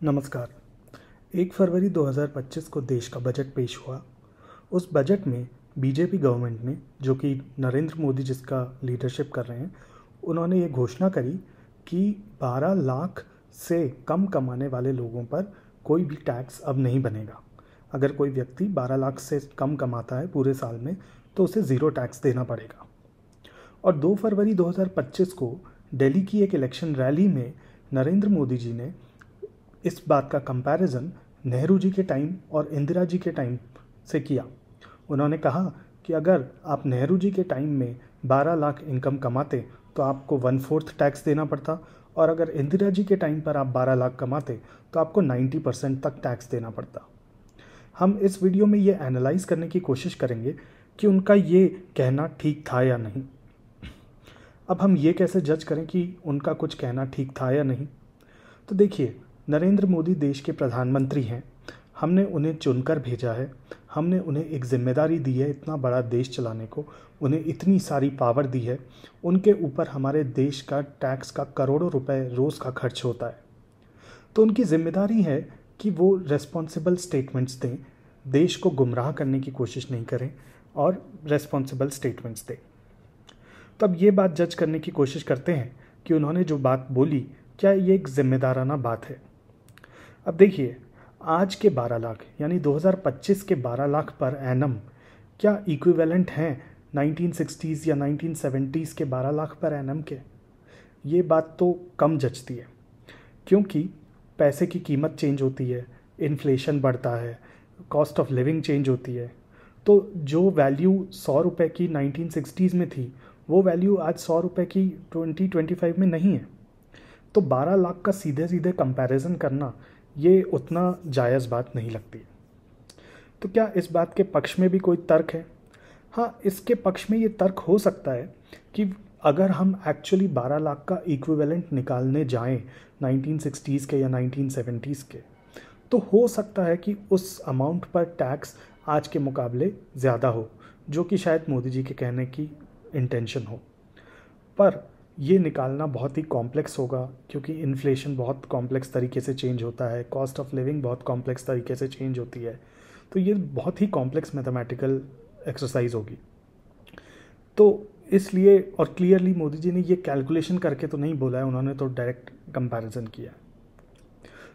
नमस्कार। 1 फरवरी 2025 को देश का बजट पेश हुआ। उस बजट में बीजेपी गवर्नमेंट ने, जो कि नरेंद्र मोदी जिसका लीडरशिप कर रहे हैं, उन्होंने ये घोषणा करी कि 12 लाख से कम कमाने वाले लोगों पर कोई भी टैक्स अब नहीं बनेगा। अगर कोई व्यक्ति 12 लाख से कम कमाता है पूरे साल में तो उसे ज़ीरो टैक्स देना पड़ेगा। और 2 फरवरी 2025 को दिल्ली की एक इलेक्शन रैली में नरेंद्र मोदी जी ने इस बात का कंपैरिजन नेहरू जी के टाइम और इंदिरा जी के टाइम से किया। उन्होंने कहा कि अगर आप नेहरू जी के टाइम में 12 लाख इनकम कमाते तो आपको 1/4 टैक्स देना पड़ता, और अगर इंदिरा जी के टाइम पर आप 12 लाख कमाते तो आपको 90% तक टैक्स देना पड़ता। हम इस वीडियो में ये एनालाइज करने की कोशिश करेंगे कि उनका ये कहना ठीक था या नहीं। अब हम ये कैसे जज करें कि उनका कुछ कहना ठीक था या नहीं? तो देखिए, नरेंद्र मोदी देश के प्रधानमंत्री हैं। हमने उन्हें चुनकर भेजा है, हमने उन्हें एक जिम्मेदारी दी है इतना बड़ा देश चलाने को, उन्हें इतनी सारी पावर दी है, उनके ऊपर हमारे देश का टैक्स का करोड़ों रुपए रोज़ का खर्च होता है। तो उनकी जिम्मेदारी है कि वो रेस्पॉन्सिबल स्टेटमेंट्स दें, देश को गुमराह करने की कोशिश नहीं करें और रेस्पॉन्सिबल स्टेटमेंट्स दें। तो अब ये बात जज करने की कोशिश करते हैं कि उन्होंने जो बात बोली, क्या ये एक जिम्मेदाराना बात है? अब देखिए, आज के 12 लाख यानी 2025 के 12 लाख पर एनम क्या इक्विवेलेंट हैं 1960s या 1970s के 12 लाख पर एनम के? ये बात तो कम जचती है, क्योंकि पैसे की कीमत चेंज होती है, इन्फ्लेशन बढ़ता है, कॉस्ट ऑफ लिविंग चेंज होती है। तो जो वैल्यू 100 रुपये की 1960s में थी, वो वैल्यू आज 100 रुपये की 2025 में नहीं है। तो 12 लाख का सीधे सीधे कंपैरिजन करना ये उतना जायज़ बात नहीं लगती। तो क्या इस बात के पक्ष में भी कोई तर्क है? हाँ, इसके पक्ष में ये तर्क हो सकता है कि अगर हम एक्चुअली 12 लाख का इक्विवेलेंट निकालने जाएं 1960s के या 1970s के, तो हो सकता है कि उस अमाउंट पर टैक्स आज के मुकाबले ज़्यादा हो, जो कि शायद मोदी जी के कहने की इंटेंशन हो। पर ये निकालना बहुत ही कॉम्प्लेक्स होगा, क्योंकि इन्फ्लेशन बहुत कॉम्प्लेक्स तरीके से चेंज होता है, कॉस्ट ऑफ लिविंग बहुत कॉम्प्लेक्स तरीके से चेंज होती है। तो ये बहुत ही कॉम्प्लेक्स मैथमेटिकल एक्सरसाइज होगी। तो इसलिए, और क्लियरली मोदी जी ने ये कैलकुलेशन करके तो नहीं बोला है, उन्होंने तो डायरेक्ट कंपैरिजन किया।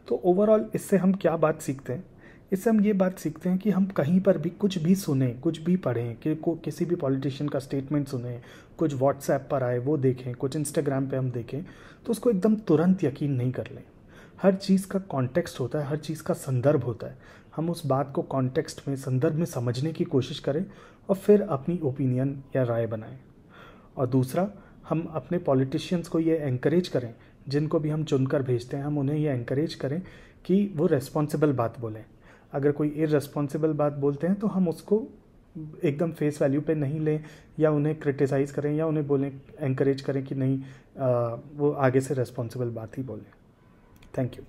तो ओवरऑल इससे हम क्या बात सीखते हैं? इससे हम ये बात सीखते हैं कि हम कहीं पर भी कुछ भी सुने, कुछ भी पढ़ें, कि किसी भी पॉलिटिशियन का स्टेटमेंट सुने, कुछ व्हाट्सएप पर आए वो देखें, कुछ इंस्टाग्राम पे हम देखें, तो उसको एकदम तुरंत यकीन नहीं कर लें। हर चीज़ का कॉन्टेक्स्ट होता है, हर चीज़ का संदर्भ होता है। हम उस बात को कॉन्टेक्स्ट में, संदर्भ में समझने की कोशिश करें और फिर अपनी ओपिनियन या राय बनाएं। और दूसरा, हम अपने पॉलिटिशियंस को ये एंकरेज करें, जिनको भी हम चुनकर भेजते हैं, हम उन्हें ये एंकरेज करें कि वो रेस्पॉन्सिबल बात बोलें। अगर कोई इररेस्पॉन्सिबल बात बोलते हैं तो हम उसको एकदम फेस वैल्यू पे नहीं लें, या उन्हें क्रिटिसाइज़ करें, या उन्हें बोलें, एंकरेज करें कि नहीं, वो आगे से रेस्पॉन्सिबल बात ही बोलें। Thank you.